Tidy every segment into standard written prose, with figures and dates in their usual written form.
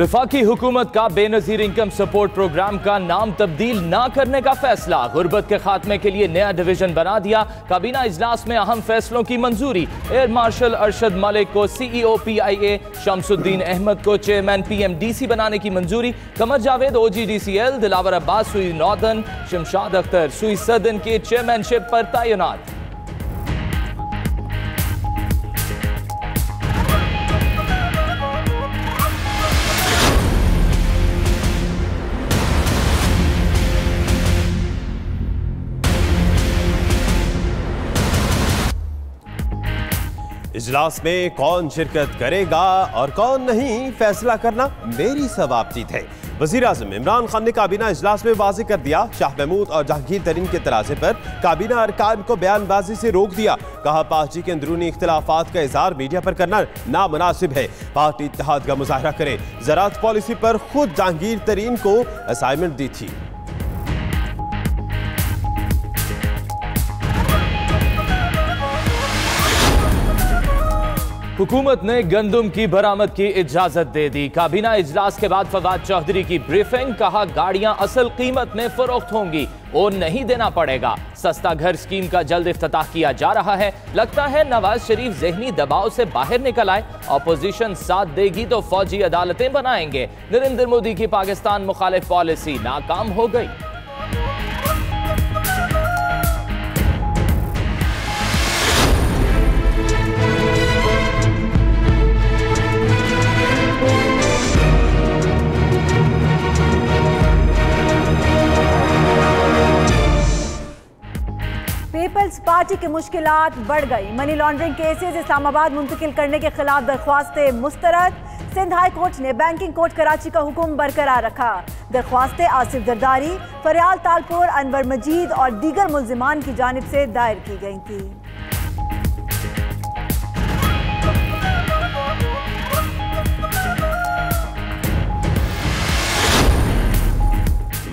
वफाकी हुकूमत का बेनजीर इनकम सपोर्ट प्रोग्राम का नाम तब्दील ना करने का फैसला। गुर्बत के खात्मे के लिए नया डिवीजन बना दिया। काबीना इजलास में अहम फैसलों की मंजूरी। एयर मार्शल अरशद मलिक को CEO PIA, शमसुद्दीन अहमद को चेयरमैन PMDC बनाने की मंजूरी। कमर जावेद OGDCL, दिलावर अब्बास सुई नॉर्दर्न, शमशाद अख्तर सुई सदन के चेयरमैनशिप पर तैनात। इजलास में कौन शिरकत करेगा और कौन नहीं, फैसला करना मेरी सवाबतीत है। वजीर आज़म इमरान खान ने काबीना इजलास में वाज़ेह कर दिया, शाह महमूद और जहांगीर तरीन के तनाज़े पर काबीना अरकान को बयानबाजी से रोक दिया। कहा पार्टी के अंदरूनी इख्तिलाफात का इज़हार मीडिया पर करना नामुनासिब है। पार्टी इत्तेहाद का मुजाहरा करे। ज़राअत पॉलिसी पर खुद जहांगीर तरीन को असाइनमेंट दी थी। हुकूमत ने गंदम की बरामद की इजाजत दे दी। काबीना इजलास के बाद फवाद चौधरी की ब्रीफिंग। कहा गाड़ियां असल कीमत में फरोख्त होंगी और नहीं देना पड़ेगा। सस्ता घर स्कीम का जल्द इफ्तिताह किया जा रहा है। लगता है नवाज शरीफ ज़हनी दबाव से बाहर निकल आए। अपोजिशन साथ देगी तो फौजी अदालतें बनाएंगे। नरेंद्र मोदी की पाकिस्तान मुखालिफ पॉलिसी नाकाम हो गई। पीपल्स पार्टी की मुश्किलात बढ़ गई। मनी लॉन्ड्रिंग केसेस इस्लामाबाद मुंतकिल करने के खिलाफ दरख्वास्तें मुस्तरद। सिंध हाई कोर्ट ने बैंकिंग कोर्ट कराची का हुक्म बरकरार रखा। दरख्वास्तें आसिफ जरदारी, फरियाल तालपुर, अनवर मजीद और दीगर मुल्जिमान की जानिब से दायर की गई थी।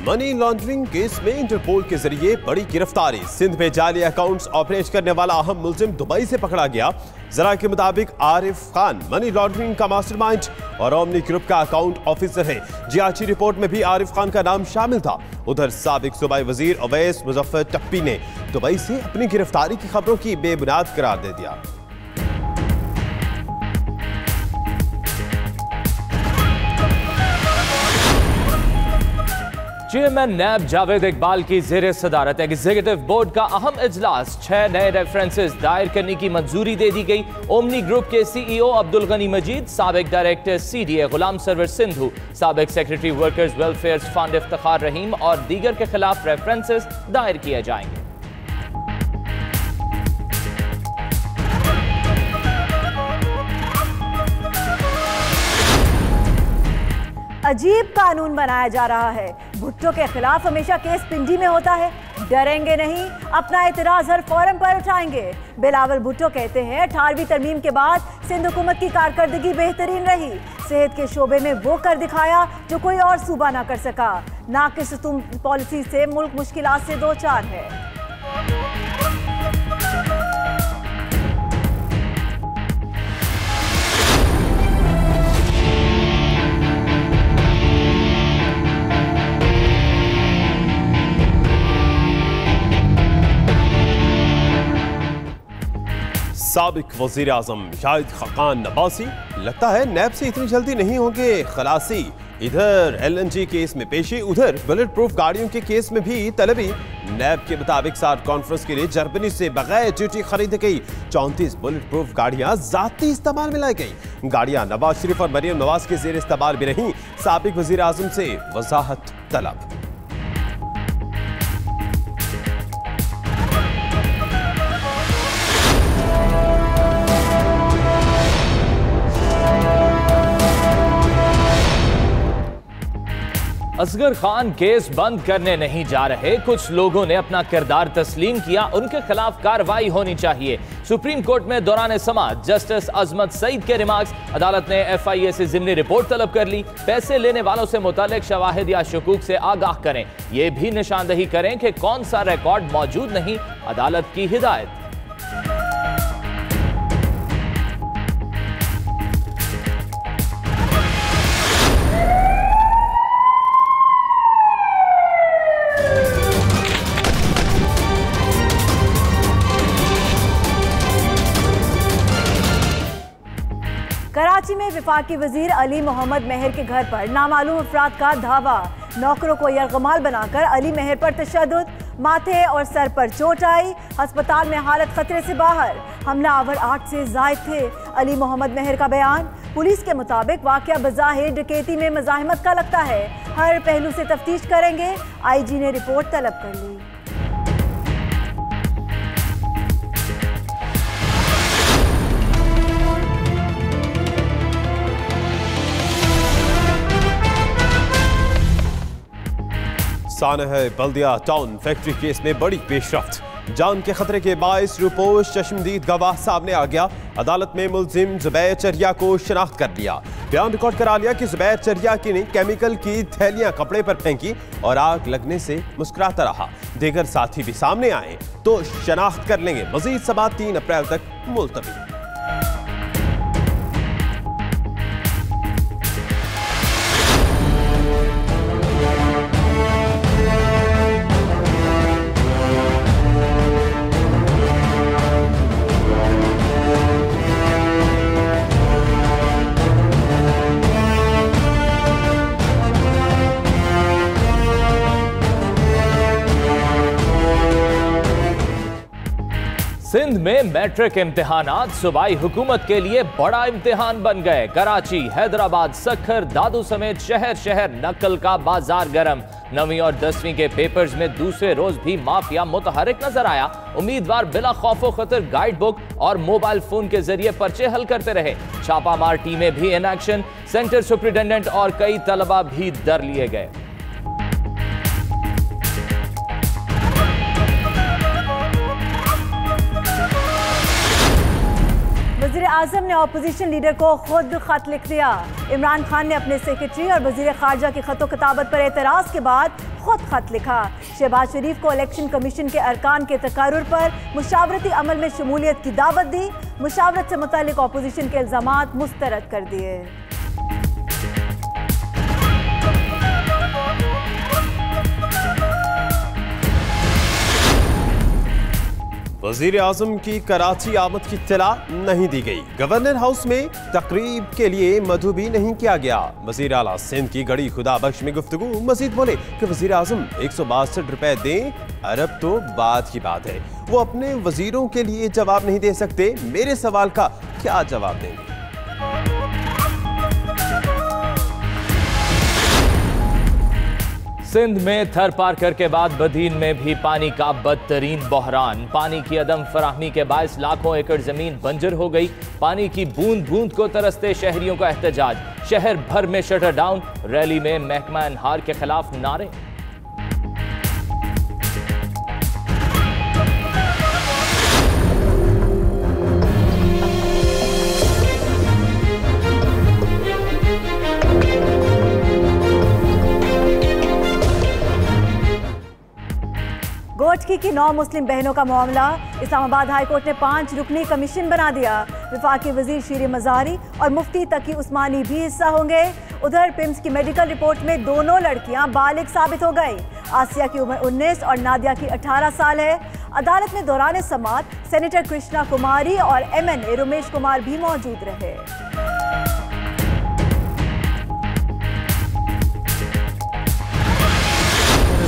मनी लॉन्ड्रिंग केस में इंटरपोल के जरिए बड़ी गिरफ्तारी। सिंध में जाली अकाउंट्स ऑपरेट करने वाला अहम मुल्जिम दुबई से पकड़ा गया। जरा के मुताबिक आरिफ खान मनी लॉन्ड्रिंग का मास्टरमाइंड और ओमनी ग्रुप का अकाउंट ऑफिसर है। GRC रिपोर्ट में भी आरिफ खान का नाम शामिल था। उधर साबिक सूबाई वजीर अवैस मुजफ्फर टप्पी ने दुबई से अपनी गिरफ्तारी की खबरों की बेबुनियाद करार दे दिया। चेयरमैन नैब जावेद इकबाल की जेर सदारत एग्जीक्यूटिव बोर्ड का अहम इजलास। 6 नए रेफरेंसेस दायर करने की मंजूरी दे दी गई। ओमनी ग्रुप के CEO अब्दुल गनी मजीद, साबिक डायरेक्टर CDA गुलाम सरवर सिंधु, साबिक secretary workers welfare fund Iftikhar Rahim और दीगर के खिलाफ रेफरेंसेस दायर किए जाएंगे। अजीब कानून बनाया जा रहा है। भुट्टो के खिलाफ हमेशा केस पिंडी में होता है। डरेंगे नहीं, अपना एतराज हर फोरम पर उठाएंगे। बिलावल भुट्टो कहते हैं 18वीं तरमीम के बाद सिंध हुकूमत की कारकर्दगी बेहतरीन रही। सेहत के शोबे में वो कर दिखाया जो कोई और सूबा ना कर सका। नाकिस पॉलिसी से मुल्क मुश्किलात से दो चार है। साबिक वजीर आजम शाहिद खाकान नबासी, लगता है नैब से इतनी जल्दी नहीं होंगे खलासी। इधर LNG केस में पेशी, उधर बुलेट प्रूफ गाड़ियों के केस में भी तलबी। नैब के मुताबिक सार्क कॉन्फ्रेंस के लिए जर्मनी से बगैर ड्यूटी खरीदी गई 34 बुलेट प्रूफ गाड़ियां जाती इस्तेमाल में लाई गई। गाड़ियां नवाज शरीफ और मरियम नवाज के जेर इस्तेमाल भी रहीं। साबिक वजीर आजम से वजाहत तलब। असगर खान केस बंद करने नहीं जा रहे। कुछ लोगों ने अपना किरदार तस्लीम किया, उनके खिलाफ कार्रवाई होनी चाहिए। सुप्रीम कोर्ट में दौरान समाअत जस्टिस अजमत सईद के रिमार्क्स। अदालत ने FIA से ज़िमनी रिपोर्ट तलब कर ली। पैसे लेने वालों से मुतालिक शवाहिद या शुकूक से आगाह करें। ये भी निशानदही करें कि कौन सा रिकॉर्ड मौजूद नहीं। अदालत की हिदायत। वफाकी वजीर अली मोहम्मद मेहर के घर पर नामालूम अफराद का धावा। नौकरों को यरगमाल बनाकर अली मेहर पर तशद्दुद, माथे और सर पर चोट आई, अस्पताल में हालत खतरे से बाहर। हमलावर 8 से जायद थे। अली मोहम्मद मेहर का बयान। पुलिस के मुताबिक वाकया बज़ाहिर डकैती में मज़ाहिमत का लगता है, हर पहलू से तफ्तीश करेंगे। आईजी ने रिपोर्ट तलब कर ली। सानह बल्दिया टाउन फैक्ट्री केस में बड़ी पेशरफ्त। जान के खतरे के बायस रूपोश चश्मदीद गवाह सामने आ गया। अदालत में मुलजिम जुबैर चरिया को शनाख्त कर लिया। बयान रिकॉर्ड करा लिया कि जुबैर चरिया की ने केमिकल की थैलियां कपड़े पर फेंकी और आग लगने से मुस्कुराता रहा। दीगर साथी भी सामने आए तो शनाख्त कर लेंगे। मजीद समाअत 3 अप्रैल तक मुलतवी। सिंध में मैट्रिक इम्तिहानात सूबाई हुकूमत के लिए बड़ा इम्तिहान बन गए। कराची, हैदराबाद, सखर, दादू समेत शहर शहर नकल का बाजार गर्म। 9वीं और 10वीं के पेपर्स में दूसरे रोज भी माफिया मुतहरिक नजर आया। उम्मीदवार बिला खौफो खतर गाइड बुक और मोबाइल फोन के जरिए पर्चे हल करते रहे। छापामार टीमें भी इन एक्शन। सेंटर सुप्रिंटेंडेंट और कई तलबा भी दर लिए गए। वज़ीर आज़म ने अपोजिशन लीडर को खुद खत लिख दिया। इमरान खान ने अपने सेक्रेटरी और वज़ीर ख़ारजा की खतो किताबत पर एतराज़ के बाद खुद खत लिखा। शहबाज शरीफ को इलेक्शन कमीशन के अरकान के तकारुर पर मुशावरती अमल में शमूलियत की दावत दी। मुशावरत से मुतालिक अपोजिशन के इल्ज़ामात मुस्तरद कर दिए। वज़ीर आज़म की कराची आमद की इत्तला नहीं दी गई। गवर्नर हाउस में तकरीब के लिए मधु भी नहीं किया गया। वज़ीर आला सिंध की गड़ी खुदा बख्श में गुफ्तगू। मजीद बोले कि वज़ीर आज़म 162 रुपए दें, अरब तो बाद की बात है। वो अपने वज़ीरों के लिए जवाब नहीं दे सकते। मेरे सवाल का क्या जवाब देंगे? सिंध में थर पारकर के बाद बदीन में भी पानी का बदतरीन बहरान। पानी की अदम फराहमी के बायस लाखों एकड़ जमीन बंजर हो गई। पानी की बूंद बूंद को तरसते शहरियों का एहतजाज। शहर भर में शटर डाउन। रैली में महकमा अनहार के खिलाफ नारे। गोटकी की 9 मुस्लिम बहनों का मामला। इस्लामाबाद हाई कोर्ट ने 5 रुकनी कमीशन बना दिया। वफाकी वजीर शीर मज़ारी और मुफ्ती तकी उस्मानी भी हिस्सा होंगे। उधर पिम्स की मेडिकल रिपोर्ट में दोनों लड़कियां बालिग साबित हो गई। आसिया की उम्र 19 और नादिया की 18 साल है। अदालत में दौरान समाअत सेनेटर कृष्णा कुमारी और MNA रमेश कुमार भी मौजूद रहे।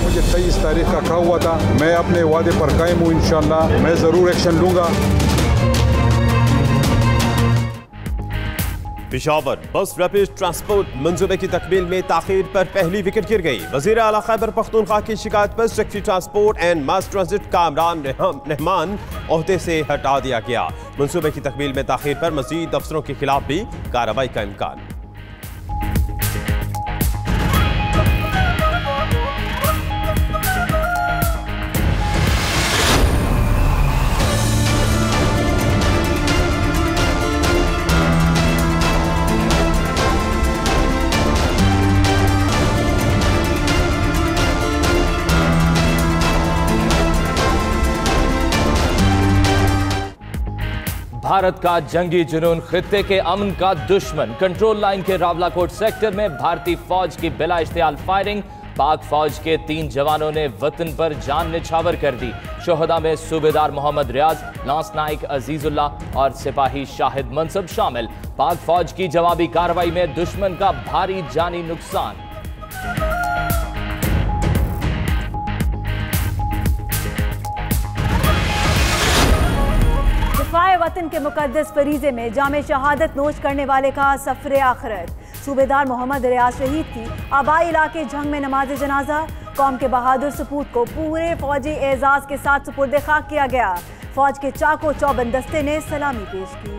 मुझे 23 तारीख का कहा हुआ था। मैं अपने वादे पर कायम हूँ। इंशाअल्लाह मैं ज़रूर एक्शन लूँगा। पेशावर बस रैपिड ट्रांसपोर्ट मंसूबे की तकमील में ताखीर पर पहली विकेट गिर गई। वज़ीर आला खैबर पख्तूनख्वा की शिकायत पर secretary transport and mass transit Kamran Rahman ओहदे से हटा दिया गया। मंसूबे की तकमील में ताखीर पर मजीद अफसरों के खिलाफ भी कार्रवाई का इम्कान। भारत का जंगी जुनून, खित्ते के अमन का दुश्मन। कंट्रोल लाइन के रावलाकोट सेक्टर में भारतीय फौज की बिला इश्तियाल फायरिंग। पाक फौज के 3 जवानों ने वतन पर जान निछावर कर दी। शोहदा में सूबेदार मोहम्मद रियाज, लांस नाइक अजीजुल्लाह और सिपाही शाहिद मनसब शामिल। पाक फौज की जवाबी कार्रवाई में दुश्मन का भारी जानी नुकसान। दिफाए वतन के मुकद्दस फरीजे में जामे शहादत नोश करने वाले का सफरे आखिरत। सूबेदार मोहम्मद रियाज शहीद की आबाई इलाके जंग में नमाज जनाजा। कौम के बहादुर सपूत को पूरे फौजी एजाज के साथ सुपुर्द खाक किया गया। फौज के चाको चौबंद दस्ते ने सलामी पेश की।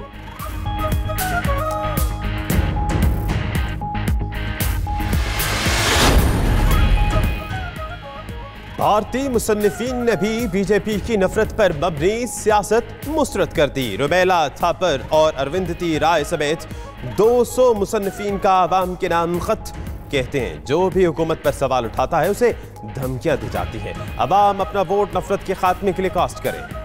भारतीय मुसन्निफीन ने भी बीजेपी की नफरत पर मबनी सियासत मुस्तरद कर दी। रुमेला थापर और अरविंदती राय समेत 200 मुसन्निफीन का आवाम के नाम खत कहते हैं जो भी हुकूमत पर सवाल उठाता है उसे धमकियां दी जाती हैं। अवाम अपना वोट नफरत के खात्मे के लिए कास्ट करें।